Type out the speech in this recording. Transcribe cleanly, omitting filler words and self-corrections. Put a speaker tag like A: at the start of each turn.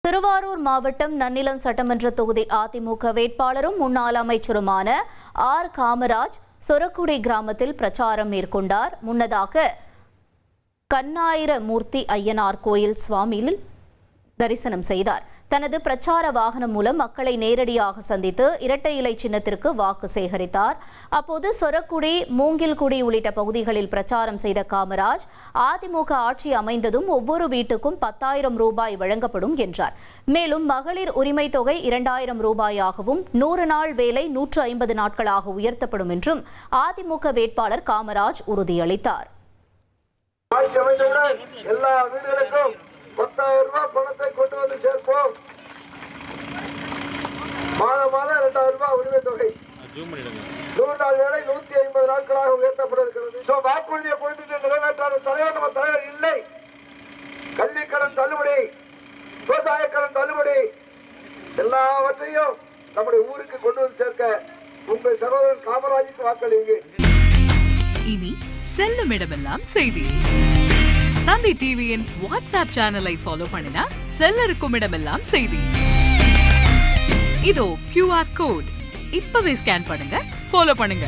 A: திருவாரூர் மாவட்டம் நன்னிலம் சட்டமன்ற தொகுதி அதிமுக வேட்பாளரும் முன்னாள் அமைச்சருமான ஆர் காமராஜ் சொரக்குடி கிராமத்தில் பிரச்சாரம் மேற்கொண்டார். முன்னதாக கண்ணாயிரமூர்த்தி ஐயனார் கோயில் சுவாமியில் தரிசனம் செய்தார். தனது பிரச்சார வாகனம் மூலம் மக்களை நேரடியாக சந்தித்து இரட்டை இலை சின்னத்திற்கு வாக்கு சேகரித்தார். அப்போது சொரக்குடி, மூங்கில்குடி உள்ளிட்ட பகுதிகளில் பிரச்சாரம் செய்த காமராஜ், அதிமுக ஆட்சி அமைந்ததும் ஒவ்வொரு வீட்டுக்கும் 10,000 ரூபாய் வழங்கப்படும் என்றார். மேலும் மகளிர் உரிமை தொகை 2,000 ரூபாயாகவும் 100 நாள் வேலை 150 நாட்களாக உயர்த்தப்படும் என்றும் அதிமுக வேட்பாளர் காமராஜ் உறுதியளித்தார்.
B: 10,000 ரூபாய் பணத்தை கொண்டு வந்து சேர்ப்போம். மாதம் 2,000 ரூபாய் உரிமை தொகை, 100 நாள் வேலை 150 நாட்களாக உயர்த்தப்பட இருக்கிறது. வாக்குறுதியை கொடுத்துட்டு நிறைவேற்றாத தலைவர் நம்ம தலைவர் இல்லை. கல்வி கடன் தள்ளுபடி, விவசாய கடன் தள்ளுபடி, எல்லாவற்றையும் நம்முடைய ஊருக்கு கொண்டு வந்து சேர்க்க உங்கள் சகோதரன் காமராஜுக்கு வாக்களிங்க.
C: இனி செல்லும் இடமெல்லாம் செய்தி. தந்தி டிவியின் வாட்ஸ்அப் சேனலை ஃபாலோ பண்ணினா செல்ல இருக்கும் இடமெல்லாம் செய்தி. இதோ QR கோட், இப்பவே ஸ்கேன் பண்ணுங்க, ஃபாலோ பண்ணுங்க.